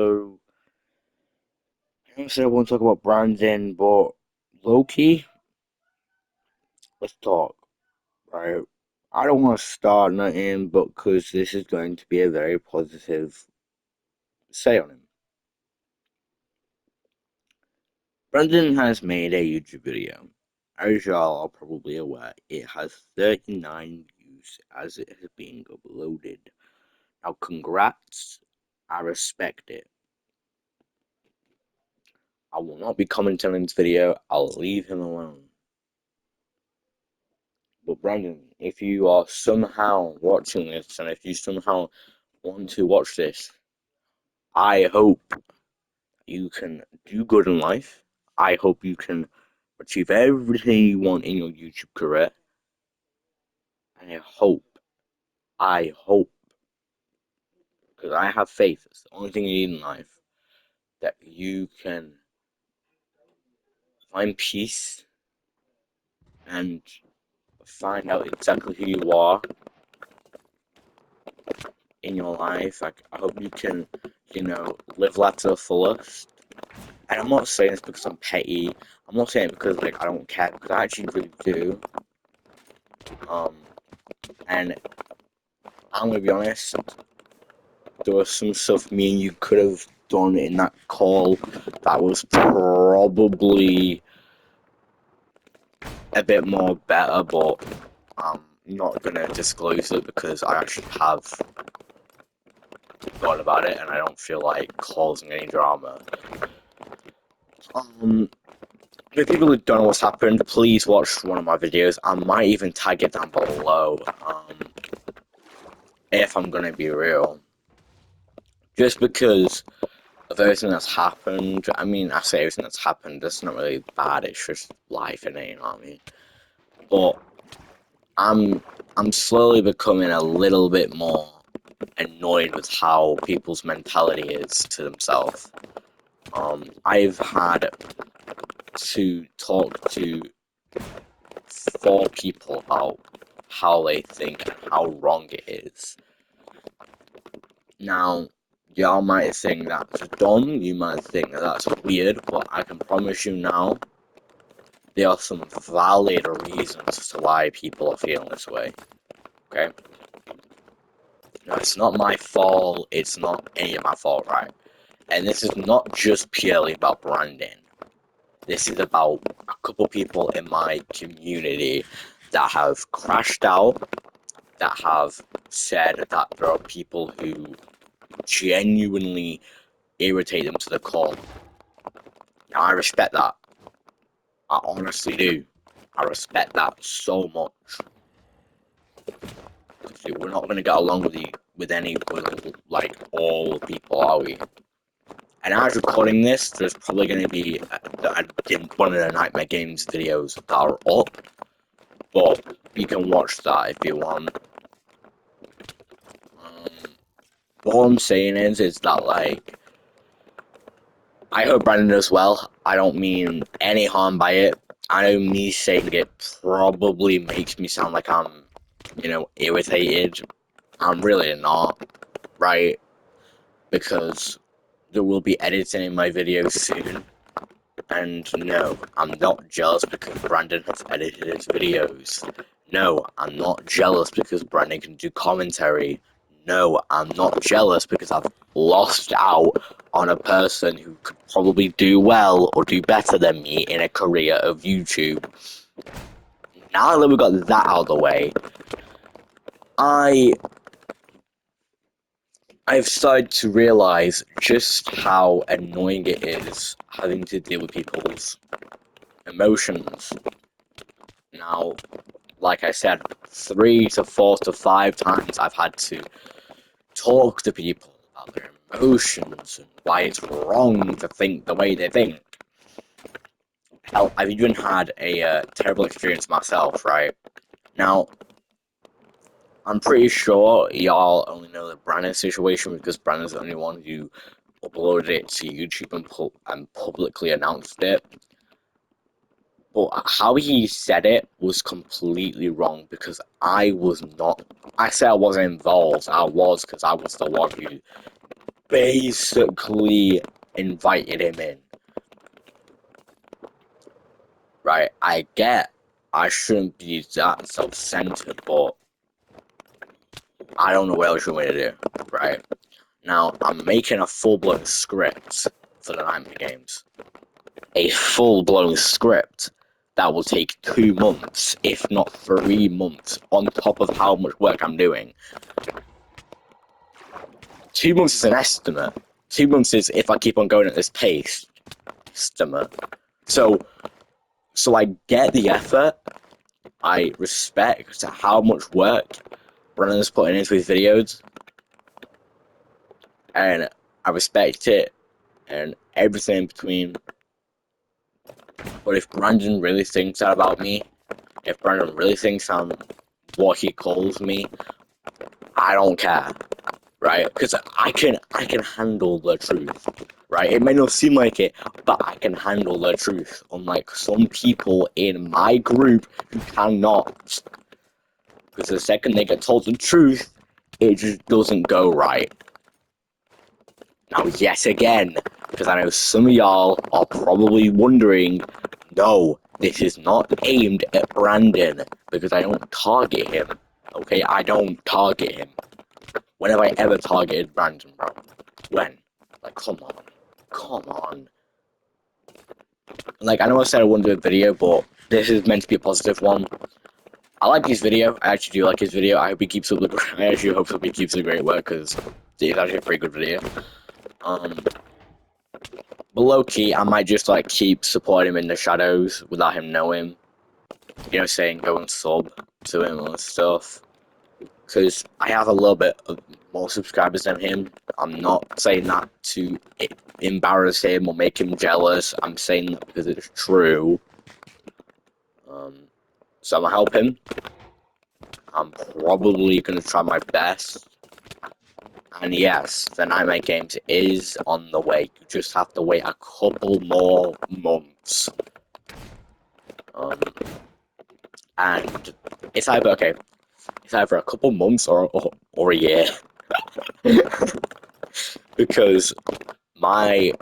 So, I said I want to talk about Brandon, but Loki, let's talk, right? I don't want to start nothing, but because this is going to be a very positive say on him. Brandon has made a YouTube video. As y'all are probably aware, it has 39 views as it has been uploaded. Now, congrats. I respect it. I will not be commenting on this video. I'll leave him alone. But Brandon, if you are somehow watching this, and if you somehow want to watch this, I hope you can do good in life. I hope you can achieve everything you want in your YouTube career. And I hope, because I have faith, it's the only thing you need in life, that you can find peace and find out exactly who you are in your life. I hope you can, live life to the fullest. And I'm not saying this because I'm petty. I'm not saying it because I don't care, because I actually really do. Um, and I'm gonna be honest, there was some stuff me and you could have done in that call that was probably a bit more better, but I'm not gonna disclose it because I actually have thought about it and I don't feel like causing any drama. For people who don't know what's happened, please watch one of my videos. I might even tag it down below, if I'm gonna be real. Just because of everything that's happened. I mean, I say everything that's happened, that's not really bad, it's just life, and you know what I mean? But I'm I'm slowly becoming a little bit more annoyed with how people's mentality is to themselves. I've had to talk to 4 people about how they think and how wrong it is. Now, y'all might think that's dumb, you might think that's weird, but I can promise you now, there are some valid reasons as to why people are feeling this way. Okay? Now, it's not my fault, it's not any of my fault, right? And this is not just purely about Brandon. This is about a couple people in my community that have crashed out, that have said that there are people who genuinely irritate them to the core. Now, I respect that. I honestly do. I respect that so much. We're not going to get along with any, like, all people, are we? And as recording this, there's probably going to be one of the Nightmare Games videos that are up, but you can watch that if you want. All I'm saying is that, like, I hope Brandon does well. I don't mean any harm by it. I know me saying it probably makes me sound like I'm, irritated. I'm really not, right? Because there will be editing in my videos soon. And no, I'm not jealous because Brandon has edited his videos. No, I'm not jealous because Brandon can do commentary. No, I'm not jealous because I've lost out on a person who could probably do well or do better than me in a career of YouTube. Now that we've got that out of the way, I've started to realize just how annoying it is having to deal with people's emotions. Now, like I said, 3 to 4 to 5 times I've had to talk to people about their emotions and why it's wrong to think the way they think. Hell, I've even had a terrible experience myself, right? Now, I'm pretty sure y'all only know the Brandon situation because Brandon's the only one who uploaded it to YouTube and publicly announced it. But how he said it was completely wrong because I was not. I said I wasn't involved. I was because I was the one who basically invited him in. Right? I get I shouldn't be that self-centered, but I don't know what else you want me to do, right? Now, I'm making a full-blown script for the Nightmare Games. A full-blown script that will take 2 months, if not 3 months, on top of how much work I'm doing. 2 months is an estimate. 2 months is if I keep on going at this pace. Estimate. So I get the effort. I respect how much work Brennan's putting into his videos. And I respect it and everything in between. But if Brandon really thinks that about me, if Brandon really thinks I'm what he calls me, I don't care, right? Because I can handle the truth, right? It may not seem like it, but I can handle the truth, unlike some people in my group who cannot. Because the second they get told the truth, it just doesn't go right. Now, yet again, because I know some of y'all are probably wondering, no, this is not aimed at Brandon, because I don't target him, okay? I don't target him. When have I ever targeted Brandon, bro? When? Like, come on. Come on. Like, I know I said I wouldn't do a video, but this is meant to be a positive one. I like his video. I actually do like his video. I hope he keeps up the... I actually hope he keeps the great work, because it's actually a pretty good video. But low-key, I might just, like, keep supporting him in the shadows without him knowing. You know, saying go and sub to him and stuff. Because I have a little bit of more subscribers than him. I'm not saying that to embarrass him or make him jealous. I'm saying that because it's true. So I'm going to help him. I'm probably going to try my best. And yes, the Nightmare Games is on the way. You just have to wait a couple more months. And it's either a couple months or a year. Because my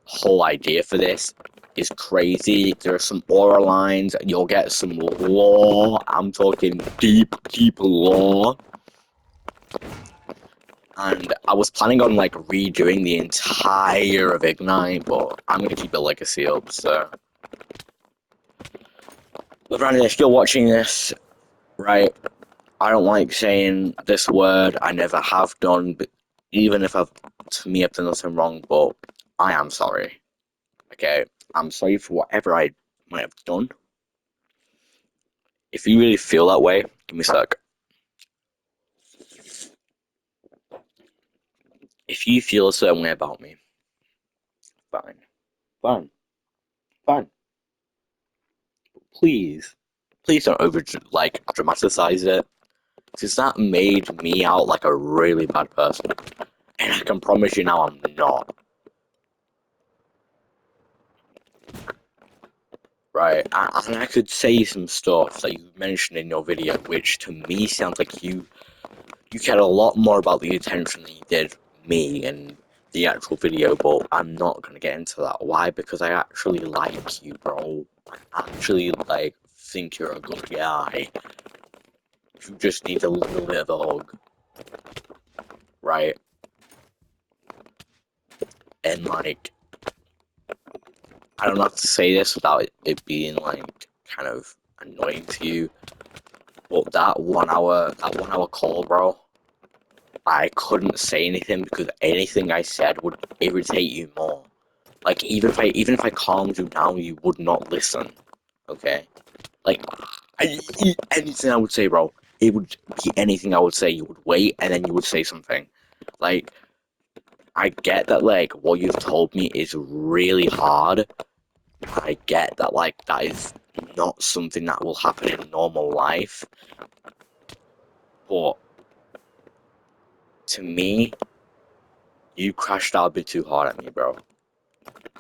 whole idea for this is crazy. There are some aura lines, you'll get some lore. I'm talking deep lore. And I was planning on, like, redoing the entire of Ignite, but I'm gonna keep it Legacy up, so. But Brandon, if you're watching this, right, I don't like saying this word, I never have done, but even if I've done nothing wrong, but I am sorry. Okay? I'm sorry for whatever I might have done. If you really feel that way, give me a sec. If you feel a certain way about me, fine. Fine. Fine. Please don't dramatize it. Because that made me out like a really bad person. And I can promise you now I'm not. Right, and I could say some stuff that you mentioned in your video, which to me sounds like you cared a lot more about the attention than you did me and the actual video, but I'm not gonna get into that. Why? Because I actually like you, bro. I actually, like, think you're a good guy. You just need a little bit of a hug. Right? And, like, I don't know how to say this without it being, like, kind of annoying to you, but that 1 hour call, bro, I couldn't say anything because anything I said would irritate you more. Like, even if I calmed you down, you would not listen. Okay? Like, anything I would say, bro, it would be anything I would say. You would wait, and then you would say something. Like, I get that, like, what you've told me is really hard. I get that, like, that is not something that will happen in normal life. But, to me, you crashed out a bit too hard at me, bro.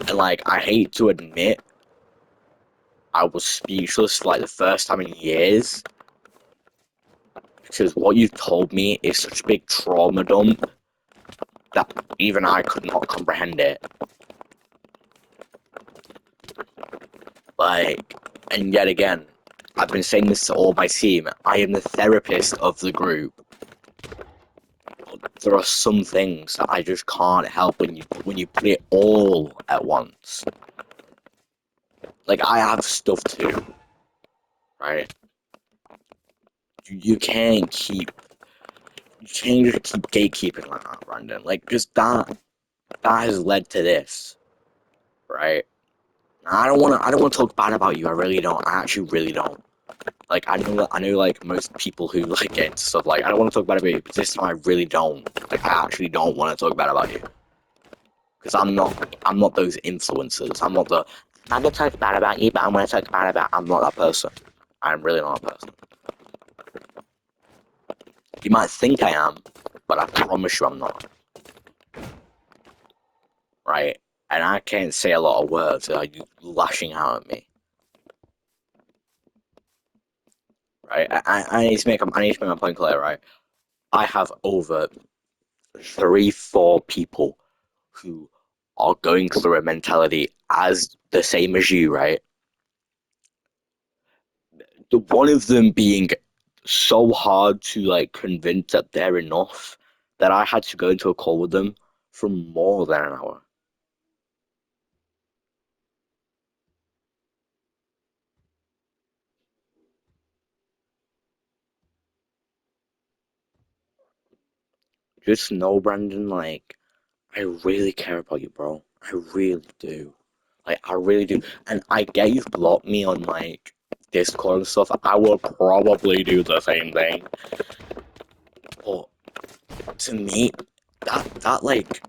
And, like, I hate to admit, I was speechless for, like, the first time in years. Because what you've told me is such a big trauma dump that even I could not comprehend it. Like, and yet again, I've been saying this to all my team. I am the therapist of the group. There are some things that I just can't help when you put it all at once. Like, I have stuff too, right? You can't just keep gatekeeping like that, Brandon. Like, just that has led to this, right? I don't want to talk bad about you. I really don't. I actually really don't. Like, I know, like, most people who, like, get into stuff, like, I don't want to talk bad about you, but this time I really don't. Like, I actually don't want to talk bad about you. Because I'm not those influencers. I'm gonna talk bad about you, but I'm gonna talk bad about, I'm not that person. I'm really not that person. You might think I am, but I promise you I'm not. Right? And I can't say a lot of words without you lashing out at me. Right? I need to make my point clear, right? I have over 3, 4 people who are going through a mentality as the same as you, right? The one of them being so hard to like convince that they're enough that I had to go into a call with them for more than an hour. Just know, Brandon, like, I really care about you, bro. I really do. Like, I really do. And I get you've blocked me on, like, Discord and stuff. I will probably do the same thing. But to me, that like,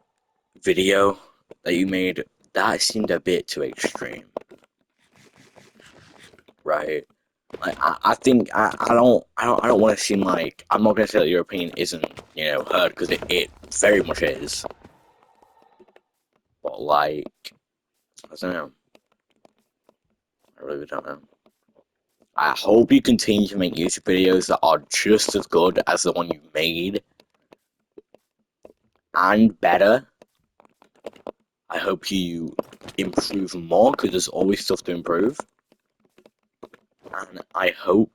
video that you made, that seemed a bit too extreme, right? Like, I think I don't want to seem like, I'm not gonna say that your opinion isn't, heard, because it very much is. But like, I don't know. I really don't know. I hope you continue to make YouTube videos that are just as good as the one you made and better. I hope you improve more, because there's always stuff to improve. And I hope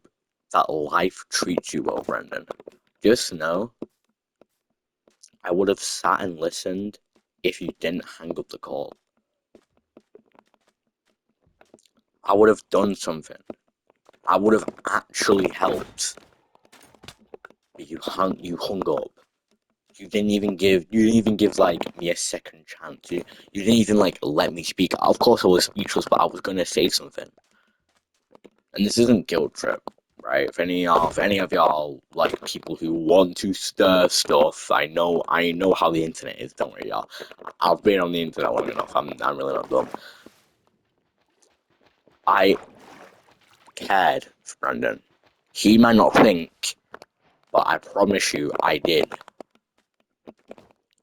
that life treats you well, Brendan. Just know, I would have sat and listened if you didn't hang up the call. I would have done something. I would have actually helped. But you hung up. You didn't even give like me a second chance. You didn't even like let me speak. Of course I was speechless, but I was gonna say something. And this isn't guilt trip, right? If any of y'all like people who want to stir stuff, I know how the internet is. Don't worry, y'all. I've been on the internet long enough. I'm really not dumb. I cared for Brandon. He might not think, but I promise you, I did.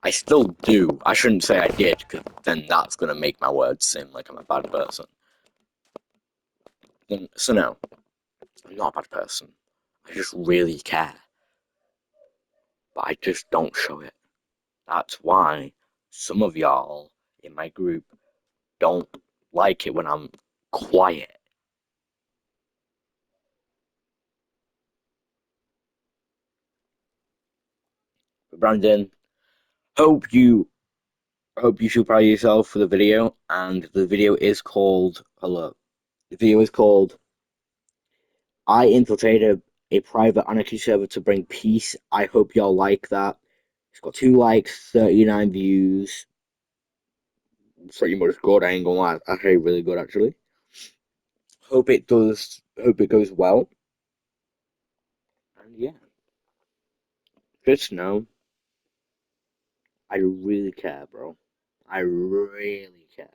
I still do. I shouldn't say I did, because then that's gonna make my words seem like I'm a bad person. So no, I'm not a bad person. I just really care, but I just don't show it. That's why some of y'all in my group don't like it when I'm quiet. But Brandon, hope you feel proud of yourself for the video, and the video is called, hello. The video is called I infiltrated a private anarchy server to bring peace. I hope y'all like that. It's got 2 likes, 39 views. Pretty much good, I ain't gonna lie. Actually really good, actually. Hope it goes well. And yeah, just know I really care, bro. I really care.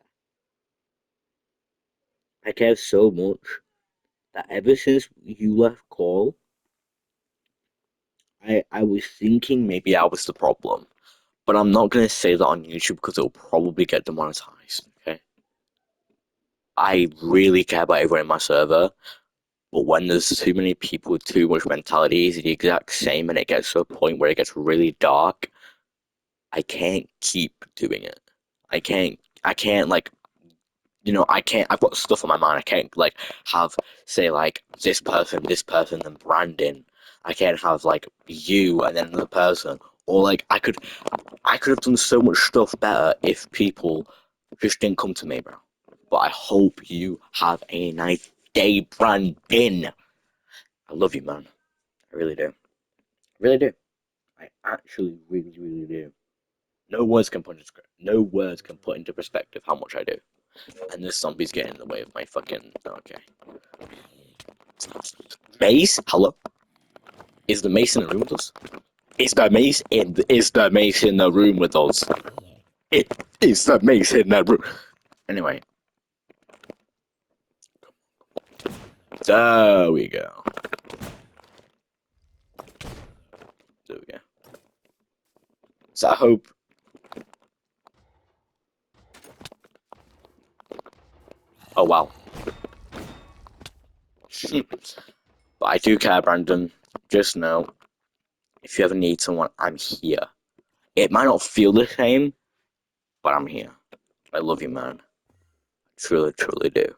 I care so much that ever since you left call, I was thinking maybe I was the problem. But I'm not gonna say that on YouTube because it'll probably get demonetized, okay? I really care about everyone in my server. But when there's too many people with too much mentality is the exact same, and it gets to a point where it gets really dark, I can't keep doing it. I can't like, I can't, I've got stuff on my mind. I can't like have, say like this person, then Brandon. I can't have like you and then another person. Or like I could have done so much stuff better if people just didn't come to me, bro. But I hope you have a nice day, Brandon. I love you, man. I really do. I really do. I actually really, really do. No words can put into perspective how much I do. And this zombie's getting in the way of my fucking. Okay. Mace? Hello? Is the mace in the room with us? Is the mace in the room with us? It is the mace in the room. Anyway, there we go. There we go. So I hope. Oh wow. But I do care, Brandon. Just know, if you ever need someone, I'm here. It might not feel the same, but I'm here. I love you, man. Truly, truly do.